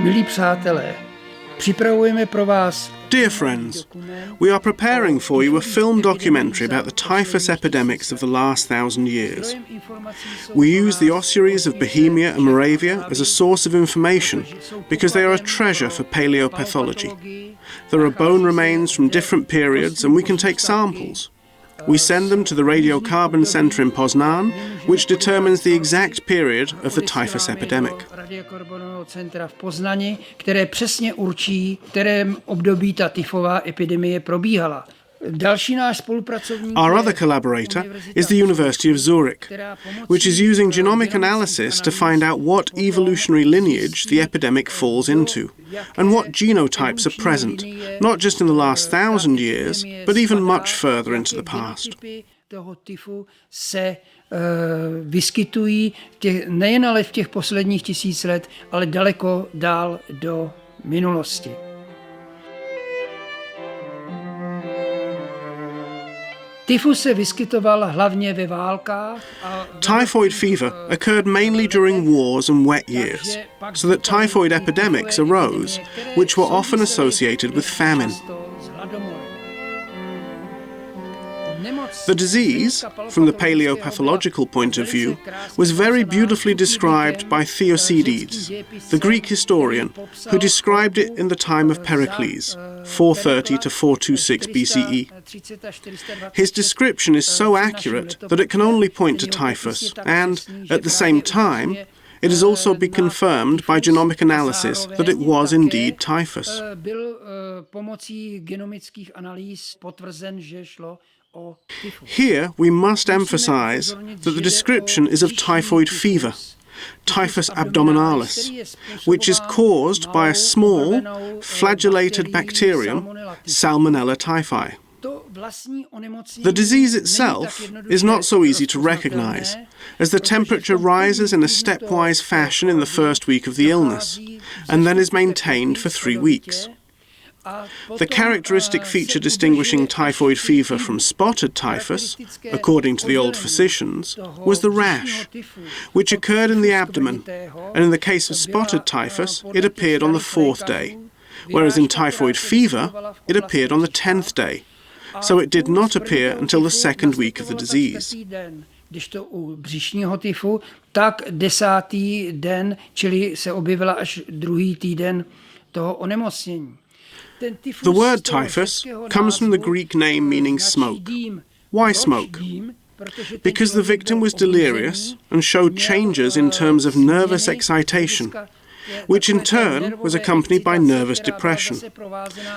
Milí přátelé, připravujeme pro vás. Dear friends, we are preparing for you a film documentary about the typhus epidemics of the last 1,000 years. We use the ossuaries of Bohemia and Moravia as a source of information because they are a treasure for paleopathology. There are bone remains from different periods and we can take samples. We send them to the Radiocarbon Centre in Poznan, which determines the exact period of the typhus epidemic. Radiocarbon Centra v Poznani, které přesně určí, v kterém období ta tyfová epidemie probíhala. Další náš spolupracovník. Our other collaborator is the University of Zurich, which is using genomic analysis to find out what evolutionary lineage the epidemic falls into, and what genotypes are present, not just in the last 1,000 years, but even much further into the past. Toho tyfu se vyskytují nejen ale v těch posledních 1000 let, ale daleko dál do minulosti. Tyfus se vyskytoval hlavně ve válkách. Typhoid fever occurred mainly during wars and wet years, so that typhoid epidemics arose, which were often associated with famine. The disease, from the paleopathological point of view, was very beautifully described by Thucydides, the Greek historian, who described it in the time of Pericles, 430 to 426 BCE. His description is so accurate that it can only point to typhus, and, at the same time, it has also been confirmed by genomic analysis that it was indeed typhus. Here we must emphasize that the description is of typhoid fever, typhus abdominalis, which is caused by a small, flagellated bacterium, Salmonella typhi. The disease itself is not so easy to recognize, as the temperature rises in a stepwise fashion in the first week of the illness, and then is maintained for 3 weeks. The characteristic feature distinguishing typhoid fever from spotted typhus, according to the old physicians, was the rash, which occurred in the abdomen, and in the case of spotted typhus, it appeared on the 4th day, whereas in typhoid fever, it appeared on the 10th day, so it did not appear until the 2nd week of the disease. Když to u břišního tyfu, tak 10. den, čili se objevila až 2. týden toho onemocnění. The word typhus comes from the Greek name meaning smoke. Why smoke? Because the victim was delirious and showed changes in terms of nervous excitation, which in turn was accompanied by nervous depression.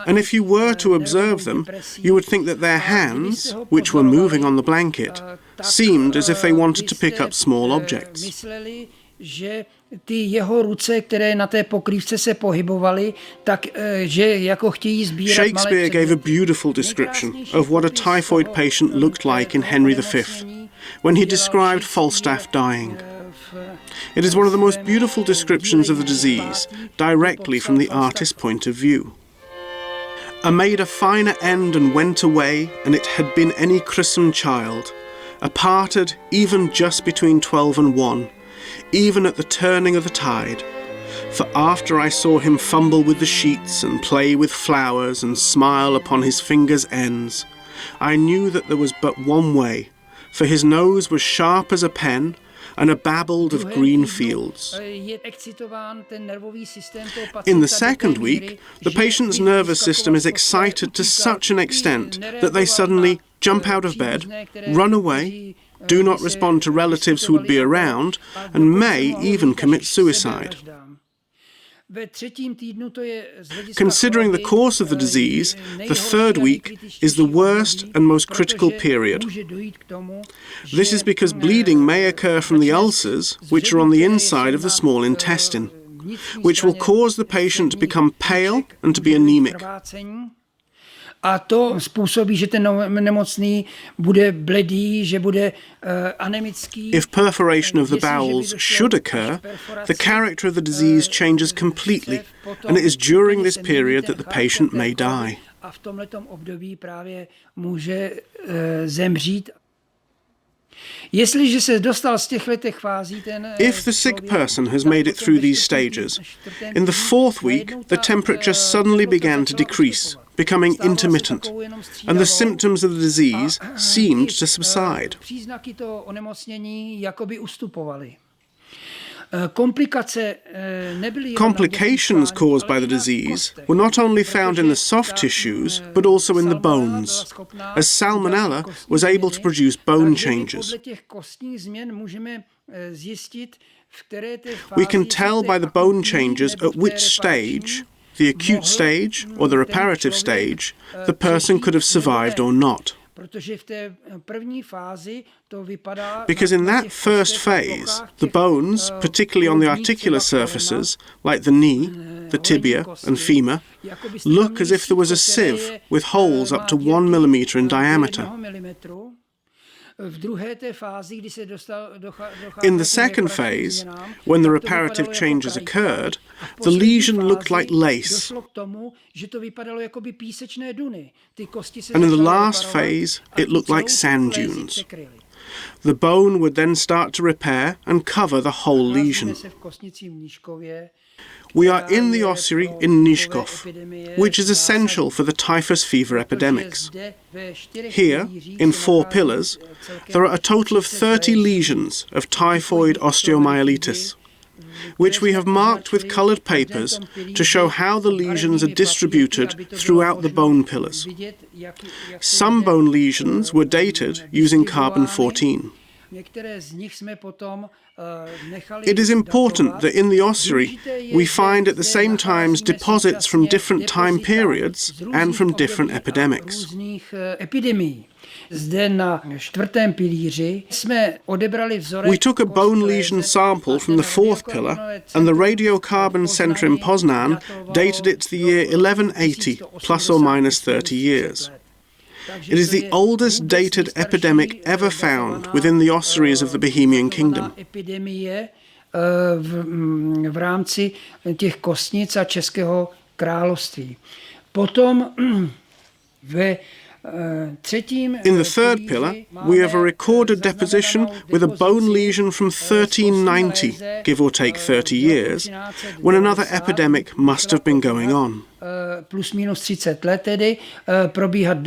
And if you were to observe them, you would think that their hands, which were moving on the blanket, seemed as if they wanted to pick up small objects. Že ty jeho ruce, které na té pokrývce se pohybovaly, tak že jako chtějí sbírat malé předměty. Shakespeare gave a beautiful description of what a typhoid patient looked like in Henry V when he described Falstaff dying. It is one of the most beautiful descriptions of the disease, directly from the artist's point of view. "I made a finer end and went away, and it had been any christened child, aparted even just between 12 and 1, even at the turning of the tide. For after I saw him fumble with the sheets and play with flowers and smile upon his fingers' ends, I knew that there was but one way, for his nose was sharp as a pen, and a babbled of green fields." In the 2nd week, the patient's nervous system is excited to such an extent that they suddenly jump out of bed, run away, do not respond to relatives who would be around, and may even commit suicide. Considering the course of the disease, the 3rd week is the worst and most critical period. This is because bleeding may occur from the ulcers, which are on the inside of the small intestine, which will cause the patient to become pale and to be anemic. A to způsobí, že ten nemocný bude bledý, že bude anemický. If perforation of the bowels should occur, the character of the disease changes completely, and it is during this period that the patient may die. A v tomhletom období právě může zemřít. Jestliže se dostal z těch letech fází, If the sick person has made it through these stages, in the fourth week the temperature suddenly began to decrease, becoming intermittent, and the symptoms of the disease seemed to subside. Příznaky toho onemocnění jakoby ustupovaly. Complications caused by the disease were not only found in the soft tissues, but also in the bones, as salmonella was able to produce bone changes. We can tell by the bone changes at which stage, the acute stage or the reparative stage, the person could have survived or not. Because in that first phase, the bones, particularly on the articular surfaces, like the knee, the tibia and femur, look as if there was a sieve with holes up to 1 millimeter in diameter. In the second phase, when the reparative changes occurred, the lesion looked like lace. And in the last phase, it looked like sand dunes. The bone would then start to repair and cover the whole lesion. We are in the ossuary in Mniszków, which is essential for the typhus fever epidemics. Here, in 4 pillars, there are a total of 30 lesions of typhoid osteomyelitis, which we have marked with coloured papers to show how the lesions are distributed throughout the bone pillars. Some bone lesions were dated using carbon-14. It is important that in the ossuary we find at the same times deposits from different time periods and from different epidemics. We took a bone lesion sample from the 4th pillar, and the Radiocarbon Centre in Poznan dated it to the year 1180, plus or minus 30 years. It is the oldest dated epidemic ever found within the ossuaries of the Bohemian Kingdom. V rámci těch kostnic a Českého království. Potom in the 3rd pillar, we have a recorded deposition with a bone lesion from 1390, give or take 30 years, when another epidemic must have been going on. Plus minus 30 let tedy probíhat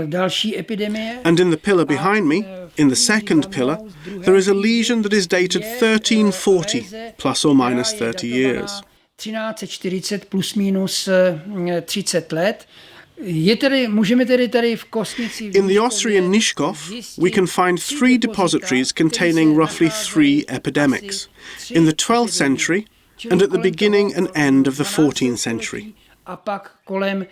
další epidemie. And in the pillar behind me, in the 2nd pillar, there is a lesion that is dated 1340, plus or minus 30 years. 1340 plus minus 30 let. In the ossuary in Mniszków, we can find 3 depositories containing roughly 3 epidemics, in the 12th century and at the beginning and end of the 14th century. A pak kolem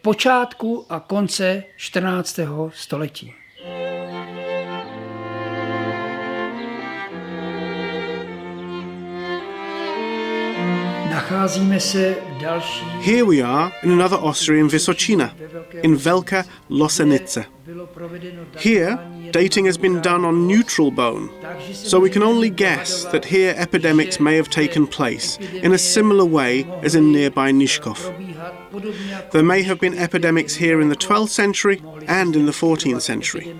počátku a konce 14. století. Nacházíme se v další. Here we are in another ossuary in Vysočina, in Velká Losenice. Here, dating has been done on neutral bone, so we can only guess that here epidemics may have taken place in a similar way as in nearby Mniszków. There may have been epidemics here in the 12th century and in the 14th century.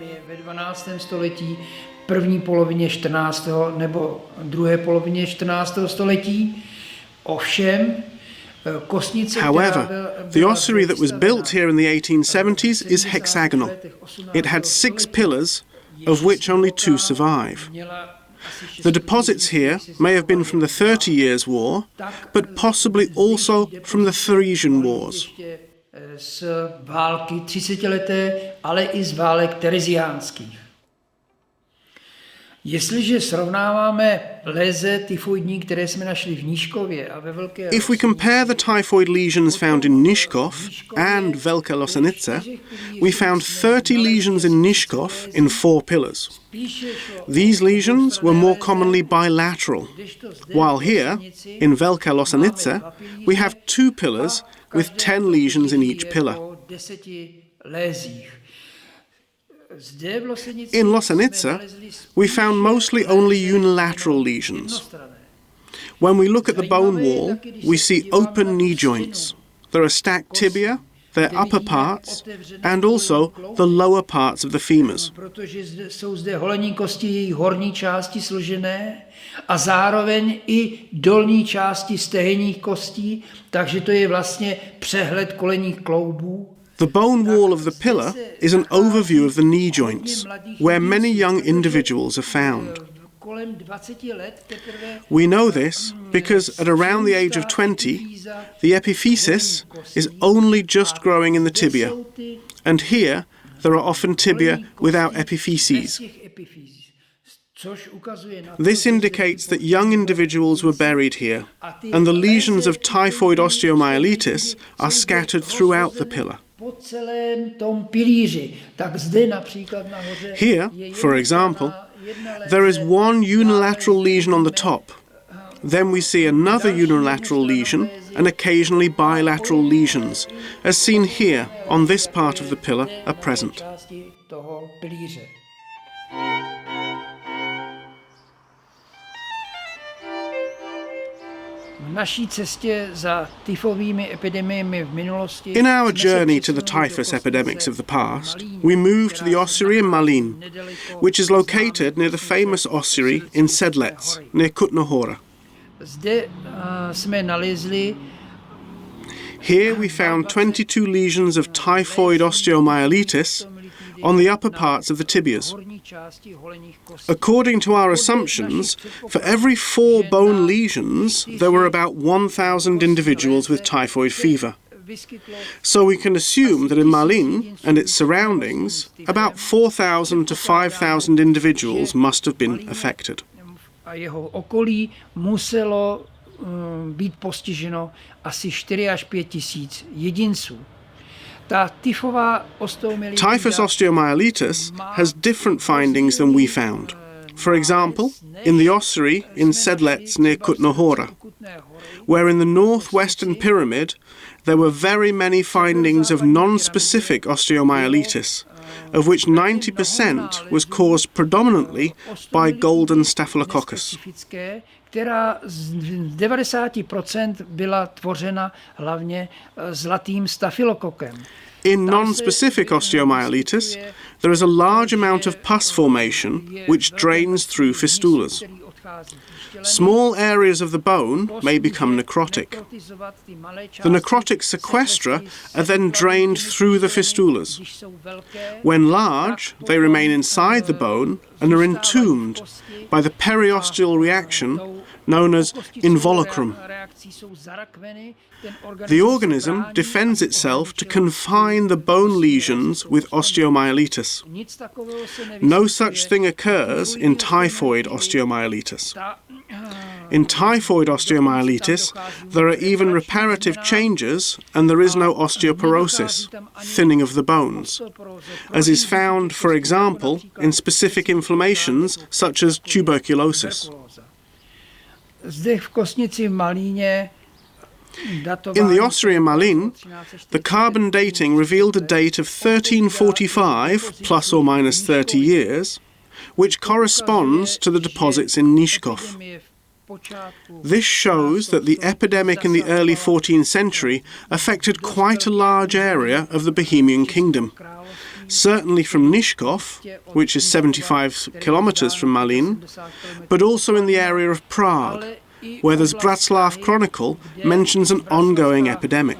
První polovině 14. nebo druhé polovině 14. století. However, the ossuary that was built here in the 1870s is hexagonal. It had 6 pillars, of which only 2 survive. The deposits here may have been from the 30 Years' War, but possibly also from the Theresian Wars. Z války 30leté, ale i z válek tereziánských. Jestliže srovnáváme léze tyfoidní, které jsme našli v Mniszkově a ve Velké If we compare the typhoid lesions found in Mniszków and Velká Losenice, we found 30 lesions in Mniszków in 4 pillars. These lesions were more commonly bilateral, while here, in Velká Losenice, we have 2 pillars with 10 lesions in each pillar. In Losenice, we found mostly only unilateral lesions. When we look at the bone wall, we see open knee joints. There are stacked tibia, their upper parts, and also the lower parts of the femurs. Protože jsou zde holenní kosti jejich horní části složené a zároveň i dolní části stehenních kostí, takže to je vlastně přehled kolenních kloubů. The bone wall of the pillar is an overview of the knee joints, where many young individuals are found. We know this because at around the age of 20, the epiphysis is only just growing in the tibia, and here there are often tibia without epiphyses. This indicates that young individuals were buried here, and the lesions of typhoid osteomyelitis are scattered throughout the pillar. Here, for example, there is one unilateral lesion on the top. Then we see another unilateral lesion and occasionally bilateral lesions, as seen here on this part of the pillar at present. In our journey to the typhus epidemics of the past, we moved to the ossuary in Malín, which is located near the famous ossuary in Sedlec, near Kutná Hora. Here we found 22 lesions of typhoid osteomyelitis on the upper parts of the tibias. According to our assumptions, for every 4 bone lesions, there were about 1,000 individuals with typhoid fever. So we can assume that in Malín and its surroundings, about 4,000 to 5,000 individuals must have been affected. Jeho okolí muselo být postiženo asi 4 až 5 tisíc jedinců. Typhus osteomyelitis has different findings than we found. For example, in the ossuary in Sedlec near Kutná Hora, where in the northwestern pyramid there were very many findings of non-specific osteomyelitis, of which 90% was caused predominantly by golden staphylococcus. Která z 90% byla tvořena hlavně zlatým stafylokokem. In non-specific osteomyelitis, there is a large amount of pus formation which drains through fistulas. Small areas of the bone may become necrotic. The necrotic sequestra are then drained through the fistulas. When large, they remain inside the bone and are entombed by the periosteal reaction known as involucrum. The organism defends itself to confine the bone lesions with osteomyelitis. No such thing occurs in typhoid osteomyelitis. In typhoid osteomyelitis, there are even reparative changes and there is no osteoporosis, thinning of the bones, as is found, for example, in specific inflammations such as tuberculosis. In the ossuary in Malín, the carbon dating revealed a date of 1345, plus or minus 30 years, which corresponds to the deposits in Nížkov. This shows that the epidemic in the early 14th century affected quite a large area of the Bohemian kingdom. Certainly from Nížkov, which is 75 kilometers from Malín, but also in the area of Prague, where the Zbraslav Chronicle mentions an ongoing epidemic.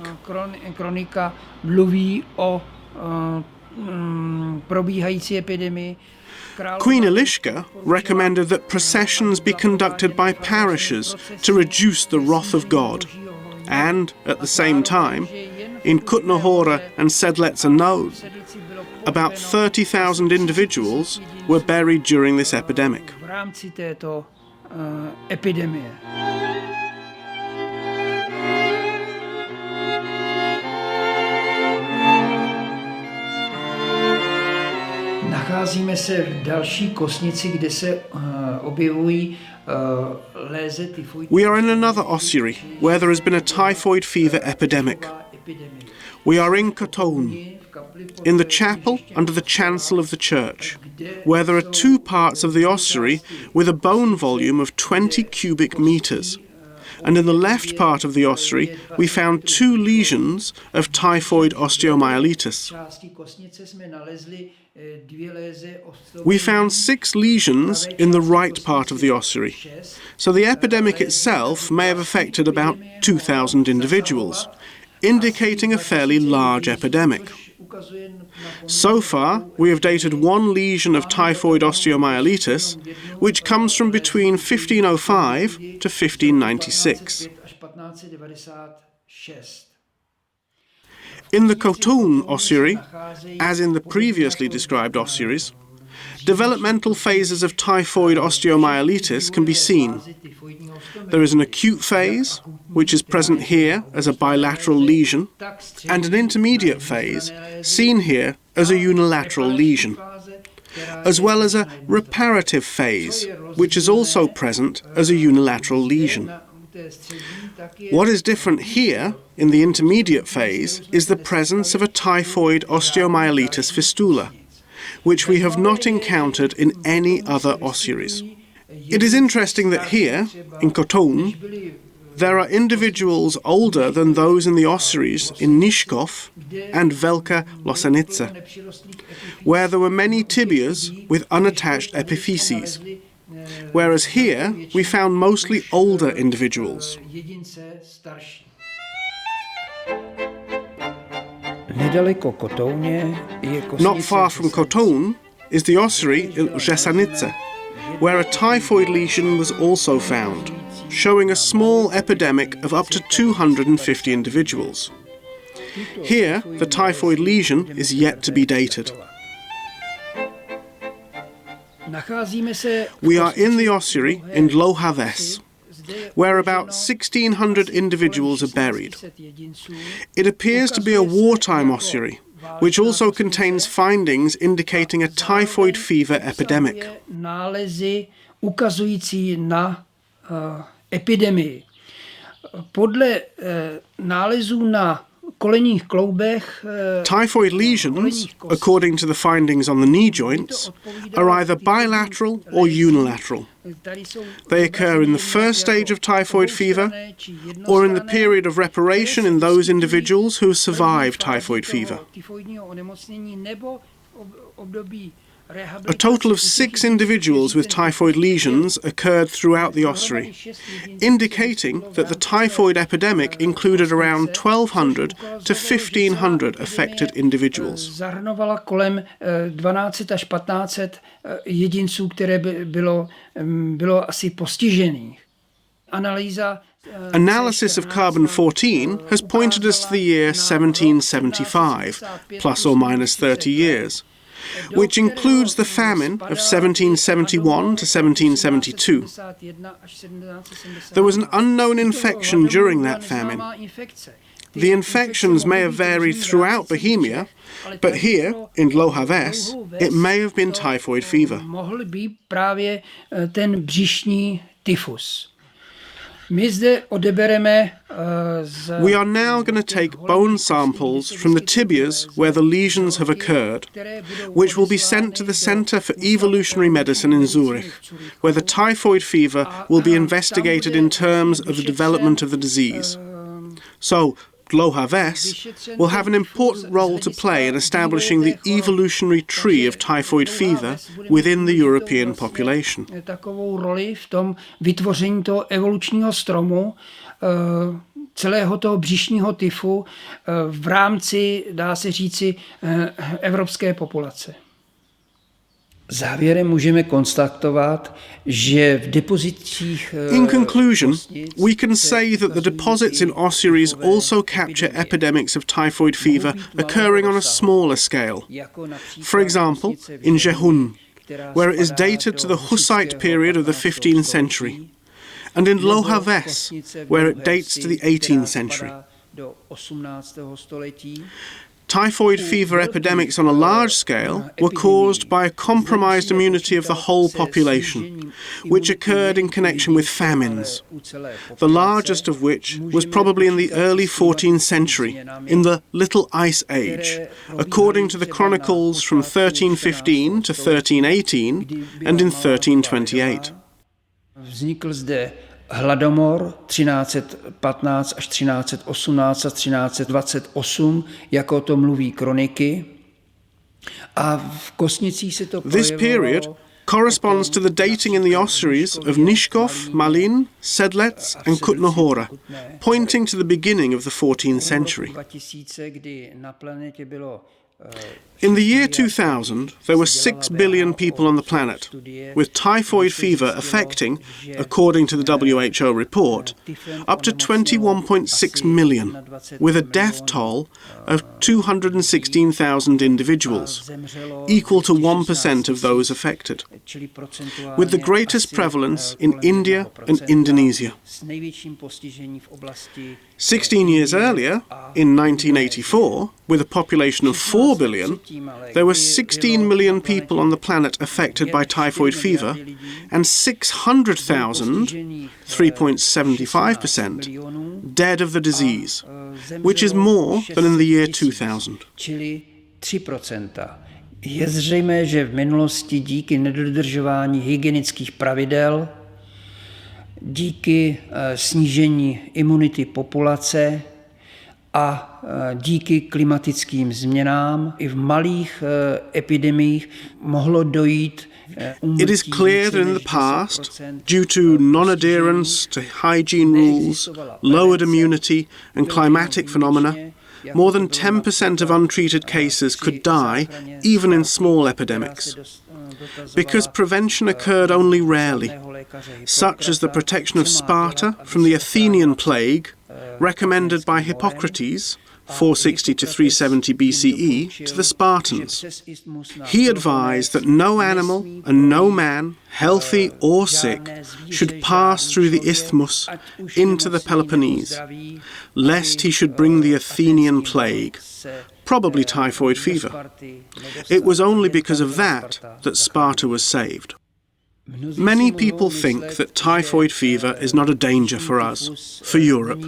Queen Eliška recommended that processions be conducted by parishes to reduce the wrath of God, and, at the same time, in Kutná Hora and Sedlec alone, about 30,000 individuals were buried during this epidemic. Nacházíme se v další kostnici, kde se objevují léze tyfoidní. We are in another ossuary where there has been a typhoid fever epidemic. We are in Katoun, in the chapel under the chancel of the church, where there are 2 parts of the ossuary with a bone volume of 20 cubic meters, and in the left part of the ossuary we found 2 lesions of typhoid osteomyelitis. We found 6 lesions in the right part of the ossuary, so the epidemic itself may have affected about 2,000 individuals, indicating a fairly large epidemic. So far, we have dated 1 lesion of typhoid osteomyelitis, which comes from between 1505 to 1596. In the Khotoun ossuary, as in the previously described ossuaries, developmental phases of typhoid osteomyelitis can be seen. There is an acute phase, which is present here as a bilateral lesion, and an intermediate phase, seen here as a unilateral lesion, as well as a reparative phase, which is also present as a unilateral lesion. What is different here, in the intermediate phase, is the presence of a typhoid osteomyelitis fistula, which we have not encountered in any other ossuaries. It is interesting that here, in Khotoun, there are individuals older than those in the ossuaries in Nishkov and Velka Losanica, where there were many tibias with unattached epiphyses, whereas here we found mostly older individuals. Not far from Khotoun is the ossuary in Rzesanice, where a typhoid lesion was also found, showing a small epidemic of up to 250 individuals. Here, the typhoid lesion is yet to be dated. We are in the ossuary in Dlouhaves, where about 1,600 individuals are buried. It appears to be a wartime ossuary, which also contains findings indicating a typhoid fever epidemic. Typhoid lesions, according to the findings on the knee joints, are either bilateral or unilateral. They occur in the first stage of typhoid fever or in the period of reparation in those individuals who survive typhoid fever. A total of 6 individuals with typhoid lesions occurred throughout the ossuary, indicating that the typhoid epidemic included around 1,200 to 1,500 affected individuals. Analysis of carbon-14 has pointed us to the year 1775, plus or minus 30 years, which includes the famine of 1771 to 1772. There was an unknown infection during that famine. The infections may have varied throughout Bohemia, but here, in Dlouhaves, it may have been typhoid fever. We are now going to take bone samples from the tibias where the lesions have occurred, which will be sent to the Centre for Evolutionary Medicine in Zurich, where the typhoid fever will be investigated in terms of the development of the disease. So, Dlouhaves will have an important role to play in establishing the evolutionary tree of typhoid fever within the European population. Celého toho břišního tyfu v rámci, dá se říci, evropské populace. Závěrem můžeme konstatovat, že v depozitích In conclusion, we can say that the deposits in ossuaries also capture epidemics of typhoid fever occurring on a smaller scale. For example, in Jehun, where it is dated to the Hussite period of the 15th century, and in Dlouhaves, where it dates to the 18th century. Typhoid fever epidemics on a large scale were caused by a compromised immunity of the whole population, which occurred in connection with famines, the largest of which was probably in the early 14th century, in the Little Ice Age, according to the chronicles from 1315 to 1318 and in 1328. Vznikl zde hladomor 1315 až 1318 a 1328, jako to mluví kroniky. A v kostnicích se to This period corresponds to the dating in the ossuaries of Nishkov, Malin, Sedlec and Kutna-Hora, pointing to the beginning of the 14th century. In the year 2000, there were 6 billion people on the planet, with typhoid fever affecting, according to the WHO report, up to 21.6 million, with a death toll of 216,000 individuals, equal to 1% of those affected, with the greatest prevalence in India and Indonesia. 16 years earlier, in 1984, with a population of 4 billion, there were 16 million people on the planet affected by typhoid fever and 600,000, 3.75%, dead of the disease, which is more than in the year 2000. Je zřejmé, že v minulosti díky nedodržování hygienických pravidel, díky snížení imunity populace a díky klimatickým změnám i v malých epidemiích mohlo dojít. It is clear that in the past, due to non-adherence to hygiene rules, lowered immunity and climatic phenomena, more than 10% of untreated cases could die even in small epidemics. Because prevention occurred only rarely, such as the protection of Sparta from the Athenian plague, recommended by Hippocrates, 460 to 370 BCE, to the Spartans. He advised that no animal and no man, healthy or sick, should pass through the isthmus into the Peloponnese, lest he should bring the Athenian plague, probably typhoid fever. It was only because of that that Sparta was saved. Many people think that typhoid fever is not a danger for us, for Europe.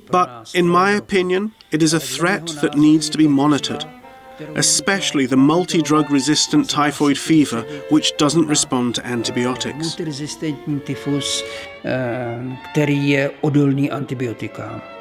But in my opinion, it is a threat that needs to be monitored, especially the multi-drug resistant typhoid fever which doesn't respond to antibiotics. Multiresistentní tyfus, který je odolný antibiotikám.